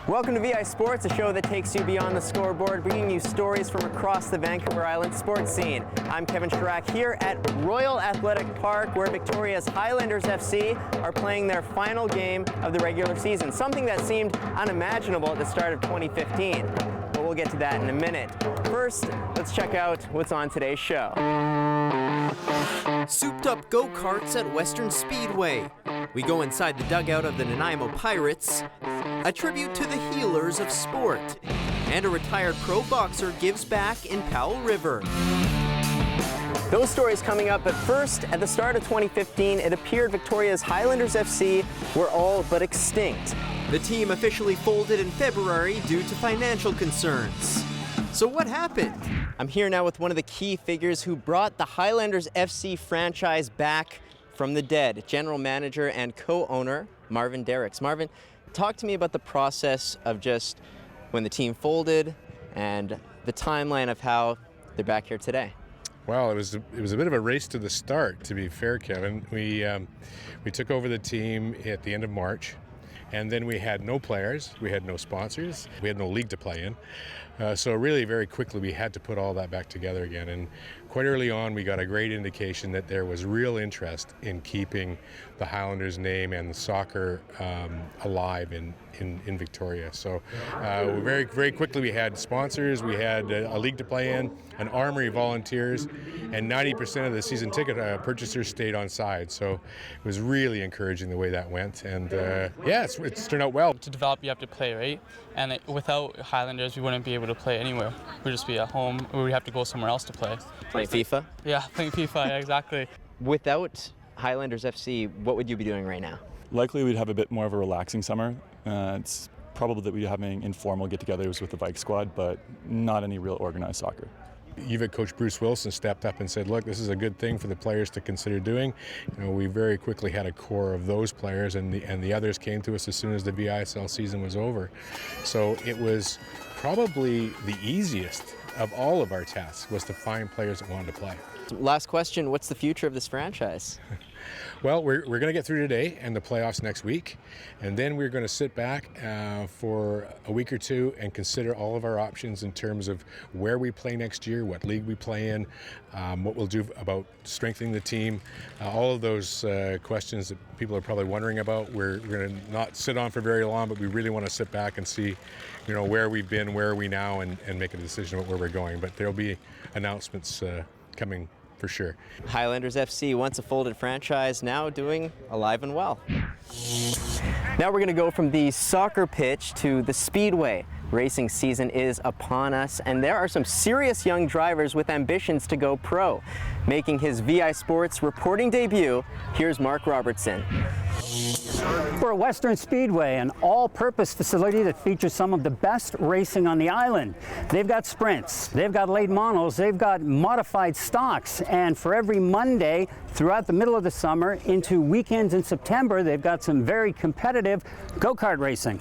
Welcome to VI Sports, a show that takes you beyond the scoreboard, bringing you stories from across the Vancouver Island sports scene. I'm Kevin Chirac here at Royal Athletic Park, where Victoria's Highlanders FC are playing their final game of the regular season, something that seemed unimaginable at the start of 2015. But we'll get to that in a minute. First, let's check out what's on today's show. Souped up go-karts at Western Speedway. We go inside the dugout of the Nanaimo Pirates. A tribute to the healers of sport. And a retired pro boxer gives back in Powell River. Those stories coming up, but first, at the start of 2015, it appeared Victoria's Highlanders FC were all but extinct. The team officially folded in February due to financial concerns. So what happened? I'm here now with one of the key figures who brought the Highlanders FC franchise back from the dead, general manager and co-owner Marvin Derricks. Marvin, talk to me about the process of just when the team folded and the timeline of how they're back here today. Well, it was a bit of a race to the start, to be fair, Kevin. We took over the team at the end of March, and then we had no players, we had no sponsors, we had no league to play in. So really very quickly we had to put all that back together again, and quite early on we got a great indication that there was real interest in keeping the Highlanders name and the soccer alive in Victoria. So very quickly we had sponsors, we had a league to play in, an armory of volunteers, and 90% of the season ticket purchasers stayed on side. So it was really encouraging the way that went, and it's turned out well. To develop, you have to play, right? And without Highlanders, we wouldn't be able to play anywhere. We'd just be at home, or we'd have to go somewhere else to play. Play FIFA? Yeah, playing FIFA, yeah, exactly. Without Highlanders FC, what would you be doing right now? Likely we'd have a bit more of a relaxing summer. It's probable that we'd be having informal get-togethers with the Vike squad, but not any real organized soccer. UVic coach Bruce Wilson stepped up and said, look, this is a good thing for the players to consider doing. You know, we very quickly had a core of those players, and the others came to us as soon as the VISL season was over. So it was probably the easiest of all of our tasks, was to find players that wanted to play. Last question, what's the future of this franchise? Well, we're going to get through today and the playoffs next week, and then we're going to sit back for a week or two and consider all of our options in terms of where we play next year, what league we play in, what we'll do about strengthening the team, all of those questions that people are probably wondering about. We're going to not sit on for very long, but we really want to sit back and see, you know, where we've been, where are we now, and make a decision about where we're going. But there'll be announcements coming for sure. Highlanders FC, once a folded franchise, now doing alive and well. Now we're going to go from the soccer pitch to the speedway. Racing season is upon us, and there are some serious young drivers with ambitions to go pro. Making his VI Sports reporting debut, here's Mark Robertson. We're at Western Speedway, an all-purpose facility that features some of the best racing on the island. They've got sprints, they've got late monos, they've got modified stocks, and for every Monday throughout the middle of the summer into weekends in September, they've got some very competitive go-kart racing.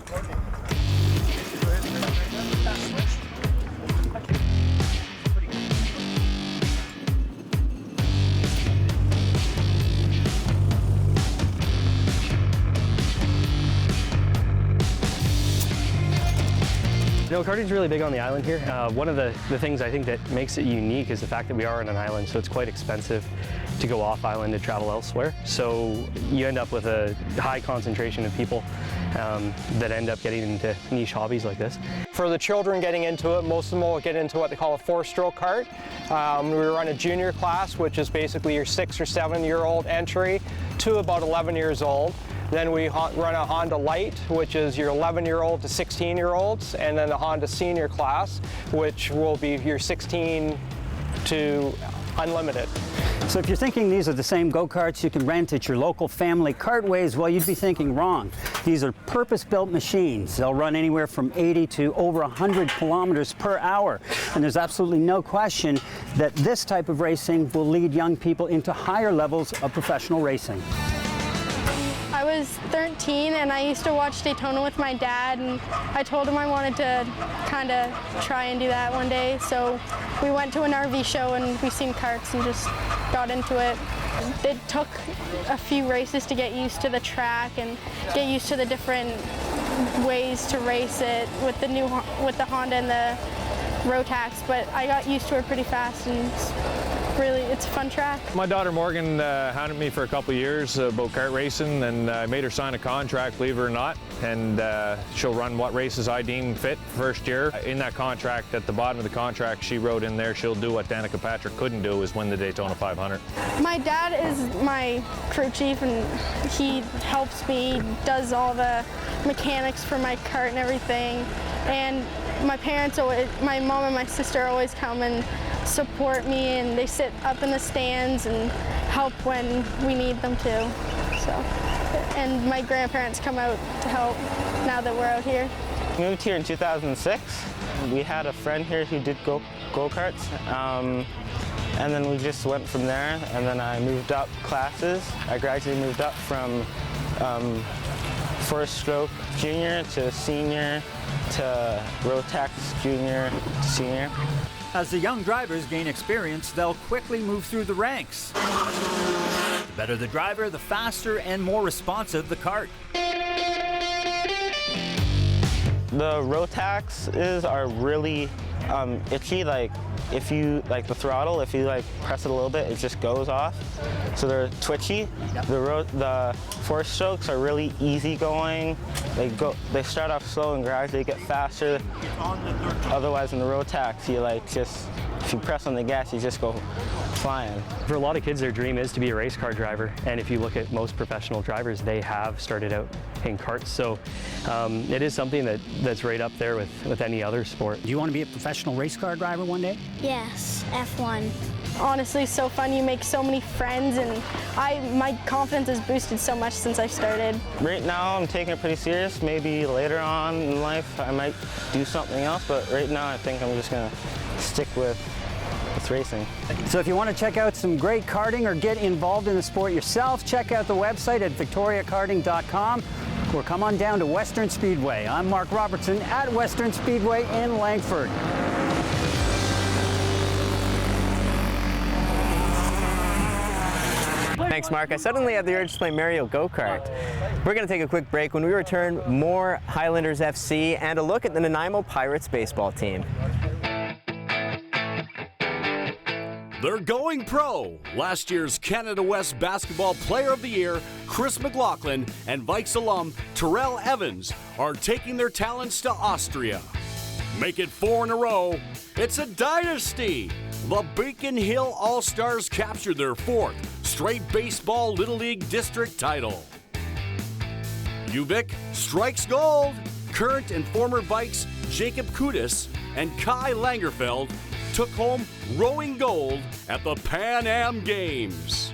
You know, karting's really big on the island here. One of the things I think that makes it unique is the fact that we are on an island, so it's quite expensive to go off island to travel elsewhere. So you end up with a high concentration of people that end up getting into niche hobbies like this. For the children getting into it, most of them will get into what they call a four-stroke kart. We run a junior class, which is basically your 6 or 7-year-old entry to about 11 years old. Then we run a Honda Light, which is your 11-year-old to 16-year-olds, and then the Honda Senior class, which will be your 16 to unlimited. So if you're thinking these are the same go-karts you can rent at your local family kartways, well, you'd be thinking wrong. These are purpose-built machines. They'll run anywhere from 80 to over 100 kilometers per hour. And there's absolutely no question that this type of racing will lead young people into higher levels of professional racing. I was 13 and I used to watch Daytona with my dad, and I told him I wanted to kind of try and do that one day. So we went to an RV show and we seen karts and just got into it. It took a few races to get used to the track and get used to the different ways to race it with the with the Honda and the Rotax, but I got used to it pretty fast, and it's a fun track. My daughter Morgan hounded me for a couple of years about kart racing, and I made her sign a contract, believe it or not, and she'll run what races I deem fit first year. In that contract, at the bottom of the contract, she wrote in there she'll do what Danica Patrick couldn't do, is win the Daytona 500. My dad is my crew chief, and he helps me, does all the mechanics for my kart and everything. And my parents always, my mom and my sister always come and support me, and they sit up in the stands and help when we need them to. So, and my grandparents come out to help now that we're out here. We moved here in 2006. We had a friend here who did go-karts, and then we just went from there, and then I moved up classes. I gradually moved up from first stroke junior to senior to Rotax junior to senior. As the young drivers gain experience, they'll quickly move through the ranks. The better the driver, the faster and more responsive the kart. The Rotaxes are really itchy. Like if you the throttle, if you press it a little bit, it just goes off. So they're twitchy. Yep. The four strokes are really easygoing. They start off slow and gradually get faster. Otherwise, in the Rotax, you if you press on the gas, you just go flying. For a lot of kids, their dream is to be a race car driver, and if you look at most professional drivers, they have started out in karts. So it is something that's right up there with any other sport. Do you want to be a professional race car driver one day? Yes, F1. Honestly, so fun. You make so many friends, and my confidence has boosted so much since I started. Right now, I'm taking it pretty serious. Maybe later on in life, I might do something else, but right now, I think I'm just gonna stick with racing. So if you want to check out some great karting or get involved in the sport yourself, check out the website at victoriakarting.com or come on down to Western Speedway. I'm Mark Robertson at Western Speedway in Langford. Thanks, Mark. I suddenly had the urge to play Mario Go-Kart. We're going to take a quick break. When we return, more Highlanders FC and a look at the Nanaimo Pirates baseball team. They're going pro. Last year's Canada West Basketball Player of the Year, Chris McLaughlin, and Vikes alum Terrell Evans are taking their talents to Austria. Make it 4 in a row. It's a dynasty. The Beacon Hill All-Stars captured their 4th straight baseball Little League district title. UVic strikes gold. Current and former Vikes Jacob Kudis and Kai Langerfeld took home rowing gold at the Pan Am Games.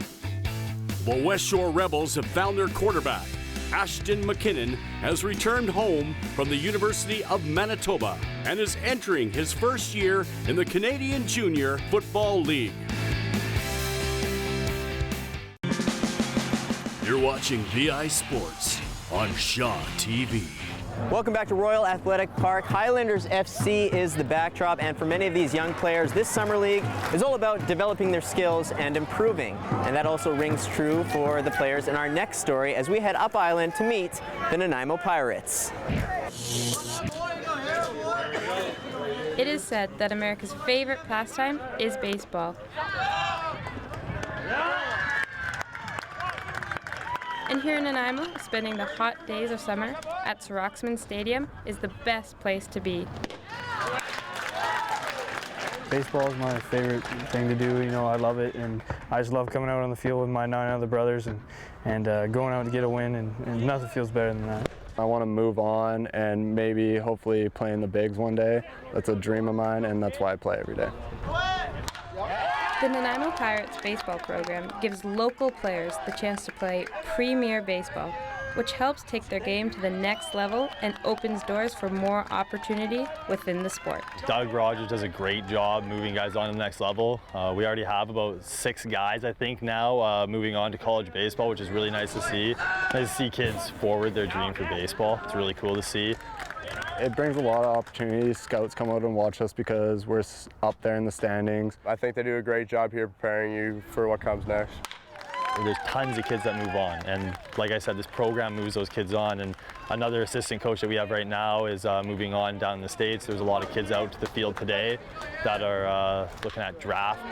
The West Shore Rebels have found their quarterback. Ashton McKinnon has returned home from the University of Manitoba and is entering his first year in the Canadian Junior Football League. You're watching VI Sports on Shaw TV. Welcome back to Royal Athletic Park. Highlanders FC is the backdrop, and for many of these young players, this summer league is all about developing their skills and improving. And that also rings true for the players in our next story as we head up island to meet the Nanaimo Pirates. It is said that America's favorite pastime is baseball. And here in Nanaimo, spending the hot days of summer at Soroxman Stadium is the best place to be. Baseball is my favorite thing to do. You know, I love it, and I just love coming out on the field with my 9 other brothers and going out to get a win, and nothing feels better than that. I want to move on and maybe hopefully play in the bigs one day. That's a dream of mine, and that's why I play every day. The Nanaimo Pirates baseball program gives local players the chance to play premier baseball, which helps take their game to the next level and opens doors for more opportunity within the sport. Doug Rogers does a great job moving guys on to the next level. We already have about 6 guys, I think, now moving on to college baseball, which is really nice to see. Nice to see kids forward their dream for baseball. It's really cool to see. It brings a lot of opportunities. Scouts come out and watch us because we're up there in the standings. I think they do a great job here preparing you for what comes next. there's tons of kids that move on. And like I said, this program moves those kids on. And another assistant coach that we have right now is moving on down in the States. There's a lot of kids out to the field today that are looking at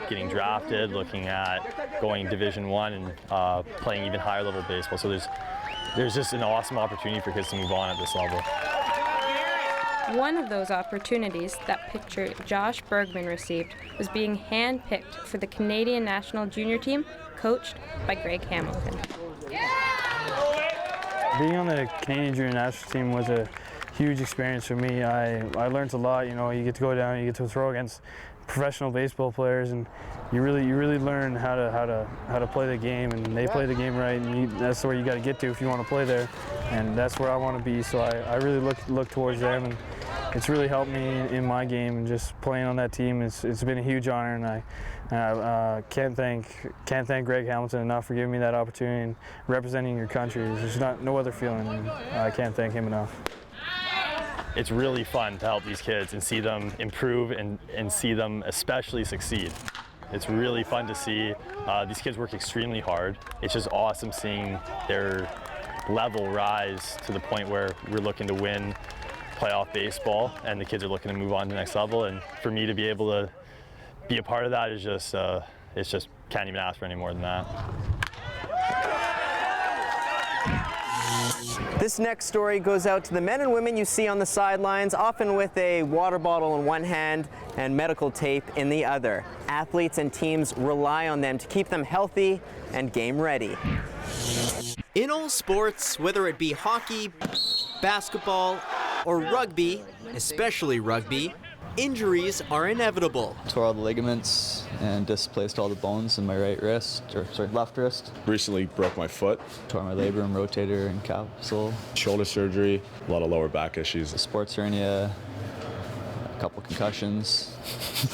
getting drafted, looking at going Division I and playing even higher level baseball. So there's just an awesome opportunity for kids to move on at this level. One of those opportunities that pitcher Josh Bergman received was being hand-picked for the Canadian national junior team, coached by Greg Hamilton. Being on the Canadian junior national team was a huge experience for me. I learned a lot. You know, you get to go down, you get to throw against professional baseball players, and you really learn how to play the game, and they play the game right, and that's where you got to get to if you want to play there, and that's where I want to be. So I really look towards them, and it's really helped me in my game, and just playing on that team. It's been a huge honor, and I can't thank Greg Hamilton enough for giving me that opportunity and representing your country. There's no other feeling, and I can't thank him enough. It's really fun to help these kids and see them improve and see them especially succeed. It's really fun to see. These kids work extremely hard. It's just awesome seeing their level rise to the point where we're looking to win playoff baseball and the kids are looking to move on to the next level. And for me to be able to be a part of that is just, it's just can't even ask for any more than that. This next story goes out to the men and women you see on the sidelines, often with a water bottle in one hand and medical tape in the other. Athletes and teams rely on them to keep them healthy and game ready. In all sports, whether it be hockey, basketball, or rugby, especially rugby, injuries are inevitable. Tore all the ligaments and displaced all the bones in my left wrist. Recently broke my foot. Tore my labrum, rotator, and capsule. Shoulder surgery, a lot of lower back issues. A sports hernia, a couple concussions.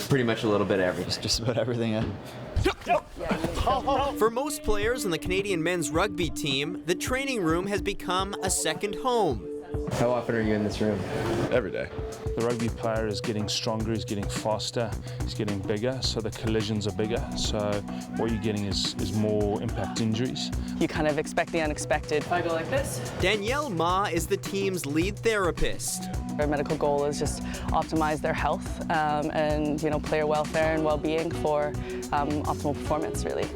Pretty much a little bit of everything. Just about everything, yeah. For most players on the Canadian men's rugby team, the training room has become a second home. How often are you in this room? Every day. The rugby player is getting stronger, he's getting faster, he's getting bigger, so the collisions are bigger. So what you're getting is more impact injuries. You kind of expect the unexpected. If I go like this. Danielle Ma is the team's lead therapist. Our medical goal is just optimize their health and player welfare and well-being for optimal performance, really.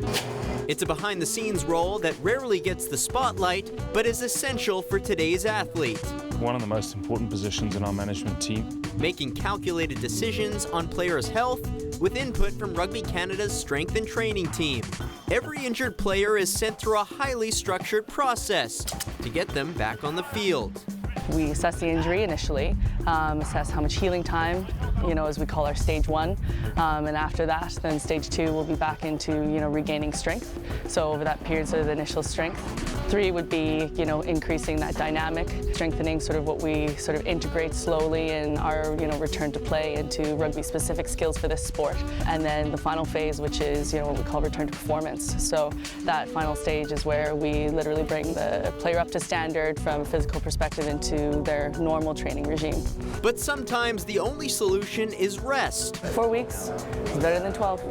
It's a behind-the-scenes role that rarely gets the spotlight, but is essential for today's athlete. One of the most important positions in our management team. Making calculated decisions on players' health with input from Rugby Canada's strength and training team. Every injured player is sent through a highly structured process to get them back on the field. We assess the injury initially, assess how much healing time, as we call our stage 1, and after that, then stage 2 will be back into, regaining strength. So over that period, sort of the initial strength. 3 would be, increasing that dynamic, strengthening sort of what we sort of integrate slowly in our, return to play into rugby-specific skills for this sport. And then the final phase, which is, what we call return to performance. So that final stage is where we literally bring the player up to standard from a physical perspective into their normal training regime. But sometimes the only solution is rest. 4 weeks is better than 12.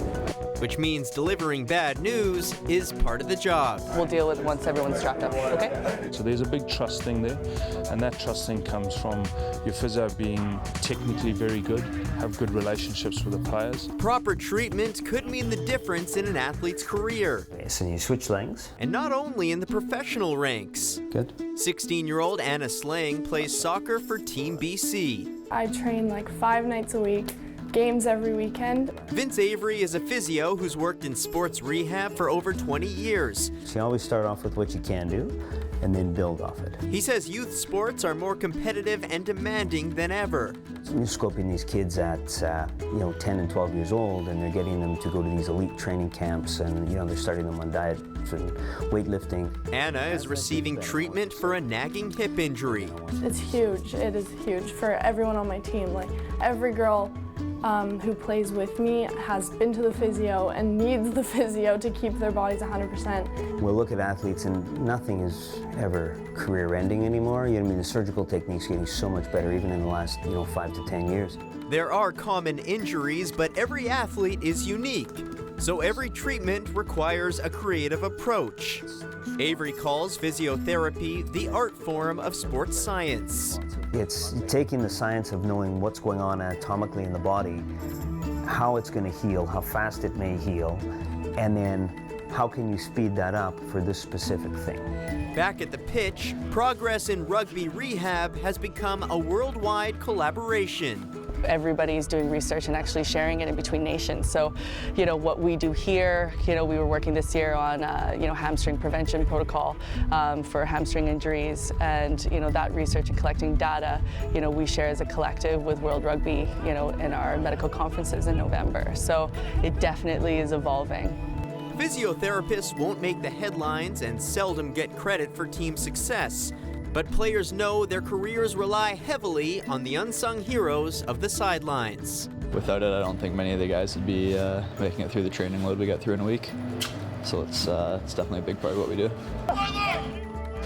Which means delivering bad news is part of the job. We'll deal with it once everyone's strapped up, okay? So there's a big trust thing there, and that trust thing comes from your physio being technically very good, have good relationships with the players. Proper treatment could mean the difference in an athlete's career. So you switch legs. And not only in the professional ranks. Good. 16-year-old Anna Slang plays soccer for Team BC. I train like 5 nights a week. Games every weekend. Vince Avery is a physio who's worked in sports rehab for over 20 years. So you always start off with what you can do and then build off it. He says youth sports are more competitive and demanding than ever. So you're scoping these kids at 10 and 12 years old, and they're getting them to go to these elite training camps, and they're starting them on diets and weightlifting. Anna is receiving treatment for a nagging hip injury. It's huge. It is huge for everyone on my team. Like every girl who plays with me has been to the physio and needs the physio to keep their bodies 100%. We'll look at athletes and nothing is ever career-ending anymore. The surgical technique's getting so much better even in the last 5 to 10 years. There are common injuries, but every athlete is unique. So every treatment requires a creative approach. Avery calls physiotherapy the art form of sports science. It's taking the science of knowing what's going on anatomically in the body, how it's going to heal, how fast it may heal, and then how can you speed that up for this specific thing. Back at the pitch, progress in rugby rehab has become a worldwide collaboration. Everybody's doing research and actually sharing it in between nations. So, you know, what we do here, you know, we were working this year on, you know, hamstring prevention protocol for hamstring injuries, and, you know, that research and collecting data, you know, we share as a collective with World Rugby, you know, in our medical conferences in November. So it definitely is evolving. Physiotherapists won't make the headlines and seldom get credit for team success. But players know their careers rely heavily on the unsung heroes of the sidelines. Without it, I don't think many of the guys would be making it through the training load we get through in a week. So it's definitely a big part of what we do.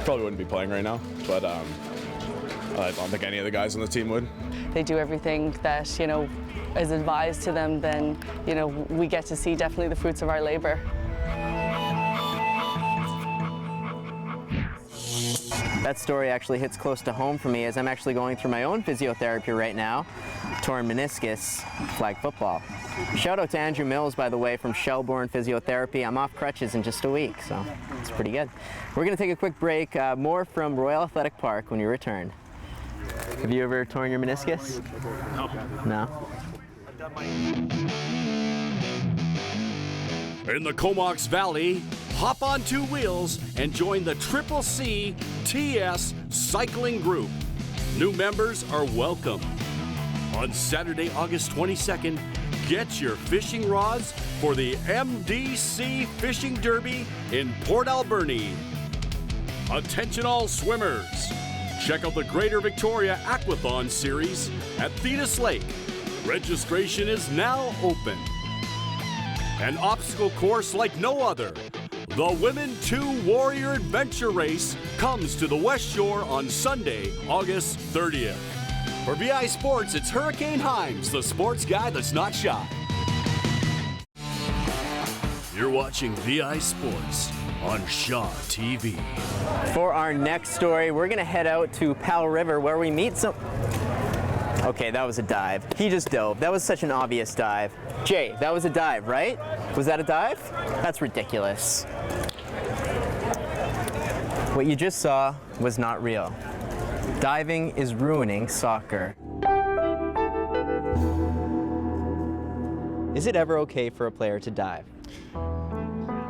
Probably wouldn't be playing right now, but I don't think any of the guys on the team would. They do everything that, you know, is advised to them, then, you know, we get to see definitely the fruits of our labor. That story actually hits close to home for me as I'm actually going through my own physiotherapy right now. Torn meniscus, flag football. Shout out to Andrew Mills, by the way, from Shelbourne Physiotherapy. I'm off crutches in just a week, so it's pretty good. We're going to take a quick break. More from Royal Athletic Park when we return. Have you ever torn your meniscus? No. In the Comox Valley, hop on two wheels and join the Triple C TS Cycling Group. New members are welcome. On Saturday, August 22nd, get your fishing rods for the MDC Fishing Derby in Port Alberni. Attention all swimmers. Check out the Greater Victoria Aquathon Series at Thetis Lake. Registration is now open. An obstacle course like no other. The Women 2 Warrior Adventure Race comes to the West Shore on Sunday, August 30th. For VI Sports, it's Hurricane Himes, the sports guy that's not shy. You're watching VI Sports on Shaw TV. For our next story, we're going to head out to Powell River where we meet some... Okay, that was a dive. He just dove. That was such an obvious dive. Jay, that was a dive, right? Was that a dive? That's ridiculous. What you just saw was not real. Diving is ruining soccer. Is it ever okay for a player to dive?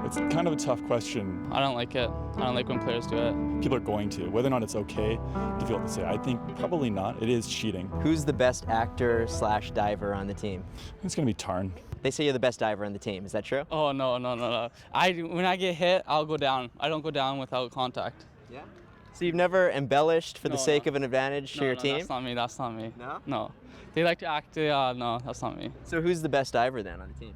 It's kind of a tough question. I don't like it. I don't like when players do it. People are going to. Whether or not it's okay, difficult to say. I think probably not. It is cheating. Who's the best actor / diver on the team? It's going to be Tarn. They say you're the best diver on the team. Is that true? Oh, no. When I get hit, I'll go down. I don't go down without contact. Yeah? So you've never embellished for the sake of an advantage to your team? That's not me. No? No. They like to act, no, that's not me. So who's the best diver then on the team?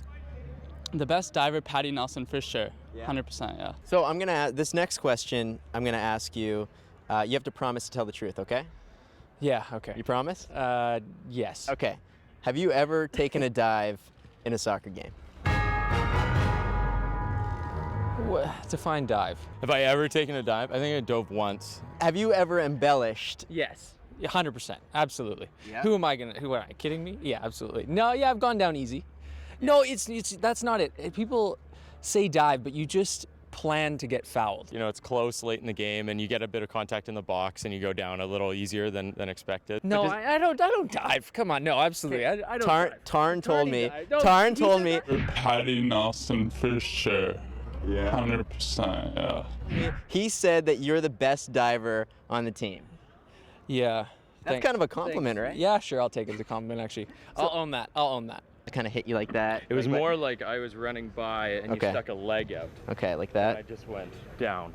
The best diver, Patty Nelson, for sure. Yeah. 100%, yeah. So I'm gonna this next question. I'm gonna ask you. You have to promise to tell the truth, okay? Yeah. Okay. You promise? Yes. Okay. Have you ever taken a dive in a soccer game? Define dive. Have I ever taken a dive? I think I dove once. Have you ever embellished? Yes. 100%. Absolutely. Yeah? Who am I kidding me? Yeah, absolutely. No, yeah, I've gone down easy. No, that's not it. People say dive, but you just plan to get fouled. You know, it's close late in the game, and you get a bit of contact in the box, and you go down a little easier than expected. No, I don't dive. Come on, no, absolutely. I don't dive. Tarn told me. Tarn told me. Patty Nelson for sure. Yeah. 100%. Yeah. He said that you're the best diver on the team. Yeah. That's kind of a compliment, right? Yeah, sure. I'll take it as a compliment. Actually, I'll own that. I kind of hit you like that. It was more like I was running by and you stuck a leg out. Okay, like that. And I just went down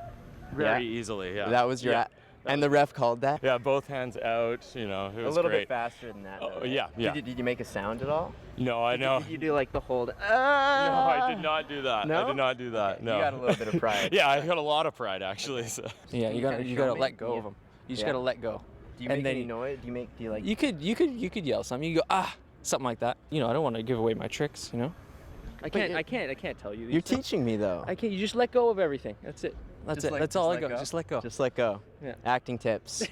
very easily. Yeah. That was your. And the ref called that? Yeah, both hands out. You know, it was a little great. bit faster than that. Oh, yeah. Did you make a sound at all? No, I know. Did you do like the hold? No, I did not do that. No? I did not do that. Okay, no. You got a little bit of pride. Yeah, I got a lot of pride actually. So. Yeah, you gotta let go of them. You just gotta let go. Do you make any noise? Do you like? You could yell something. You go something like that. You know, I don't want to give away my tricks. You know. I can't tell you. You're teaching me though. I can't. You just let go of everything. That's it. That's it. That's all I go. Just let go. Just let go. Yeah. Acting tips.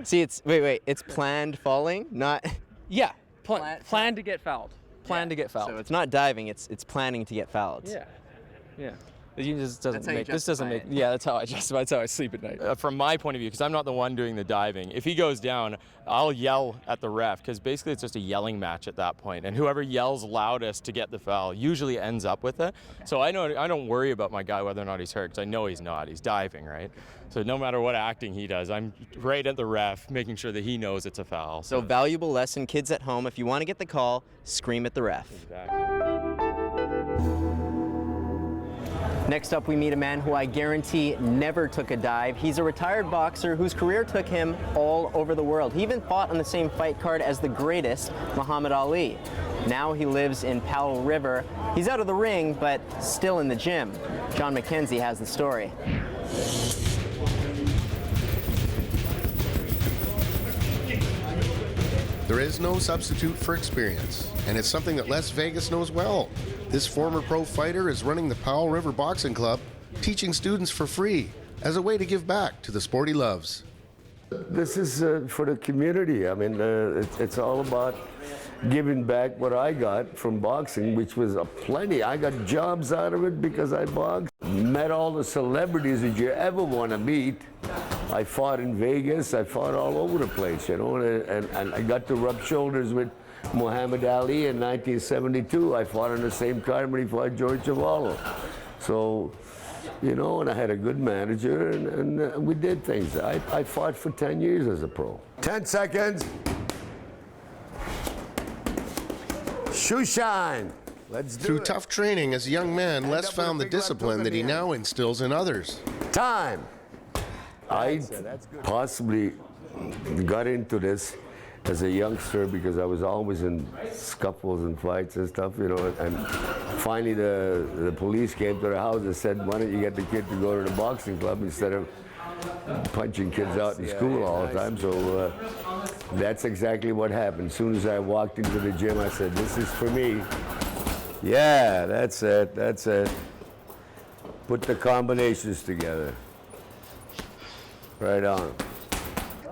See, wait. It's planned falling, not. Yeah. Plan to get fouled. Plan to get fouled. So it's not diving. It's planning to get fouled. Yeah. Yeah. It just doesn't make. This doesn't make. Yeah, that's how I justify. That's how I sleep at night. From my point of view, because I'm not the one doing the diving, if he goes down, I'll yell at the ref, because basically it's just a yelling match at that point, and whoever yells loudest to get the foul usually ends up with it. So I don't worry about my guy whether or not he's hurt, because I know he's not. He's diving, right? So no matter what acting he does, I'm right at the ref, making sure that he knows it's a foul. So valuable lesson, kids at home, if you want to get the call, scream at the ref. Exactly. Next up, we meet a man who I guarantee never took a dive. He's a retired boxer whose career took him all over the world. He even fought on the same fight card as the greatest, Muhammad Ali. Now he lives in Powell River. He's out of the ring, but still in the gym. John McKenzie has the story. There is no substitute for experience, and it's something that Las Vegas knows well. This former pro fighter is running the Powell River Boxing Club, teaching students for free as a way to give back to the sport he loves. This is for the community. I mean, it's all about giving back what I got from boxing, which was plenty. I got jobs out of it because I boxed. Met all the celebrities that you ever want to meet. I fought in Vegas. I fought all over the place, you know, and I got to rub shoulders with Muhammad Ali in 1972. I fought on the same card when he fought George Zavallo. So, you know, and I had a good manager, and we did things. I fought for 10 years as a pro. 10 seconds. Shoe shine. Let's do Through it. tough training as a young man, Les found the discipline that he now instills in others. Time. I possibly got into this as a youngster because I was always in scuffles and fights and stuff, you know, and finally the police came to the house and said, why don't you get the kid to go to the boxing club instead of punching kids out in school all the time. So that's exactly what happened. As soon as I walked into the gym, I said, this is for me. Yeah, that's it, that's it. Put the combinations together. Right on.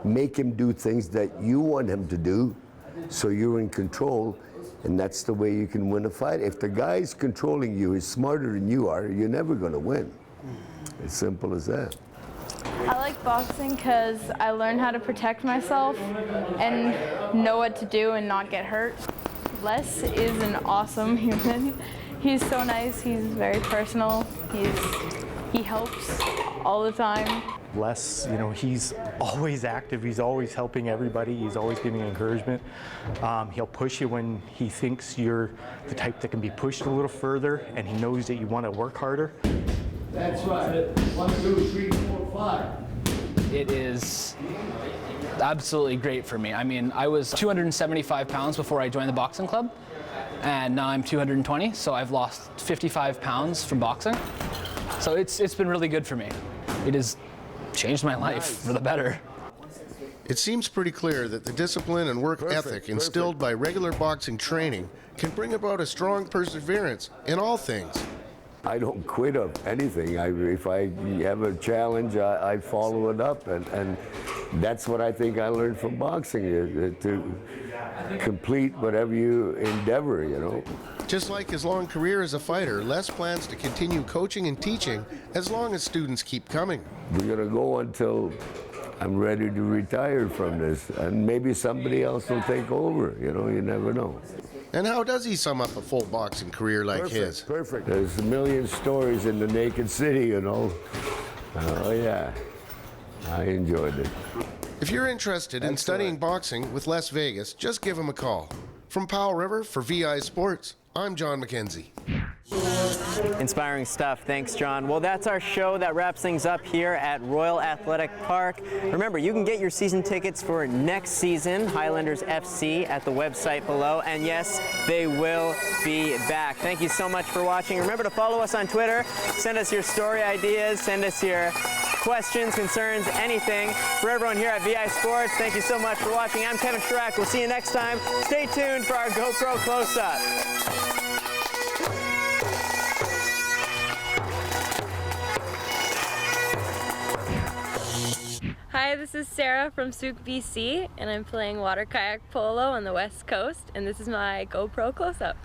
Make him do things that you want him to do, so you're in control, and that's the way you can win a fight. If the guy's controlling you is smarter than you are, you're never going to win. As simple as that. I like boxing because I learn how to protect myself and know what to do and not get hurt. Les is an awesome human. He's so nice, he's very personal, he helps all the time. Les, you know, he's always active, he's always helping everybody, he's always giving encouragement. He'll push you when he thinks you're the type that can be pushed a little further, and he knows that you want to work harder. That's right. 1, 2, 3, 4, 5. It is absolutely great for me. I mean, I was 275 pounds before I joined the boxing club, and now I'm 220, so I've lost 55 pounds from boxing. So it's been really good for me. It has changed my life for the better. It seems pretty clear that the discipline and work ethic instilled by regular boxing training can bring about a strong perseverance in all things. I don't quit of anything. If I have a challenge, I follow it up, and that's what I think I learned from boxing, to complete whatever you endeavor, you know. Just like his long career as a fighter, Les plans to continue coaching and teaching as long as students keep coming. We're going to go until I'm ready to retire from this, and maybe somebody else will take over, you know, you never know. And how does he sum up a full boxing career like his? Perfect. There's a million stories in the Naked City, you know. Oh yeah, I enjoyed it. If you're interested in studying boxing with Les Vegas, just give him a call. From Powell River for VI Sports, I'm John McKenzie. Inspiring stuff. Thanks, John. Well, that's our show. That wraps things up here at Royal Athletic Park. Remember, you can get your season tickets for next season, Highlanders FC, at the website below. And yes, they will be back. Thank you so much for watching. Remember to follow us on Twitter. Send us your story ideas. Send us your questions, concerns, anything. For everyone here at VI Sports, thank you so much for watching. I'm Kevin Schreck. We'll see you next time. Stay tuned for our GoPro close-up. Hi, this is Sarah from Souk, BC, and I'm playing water kayak polo on the west coast, and this is my GoPro close-up.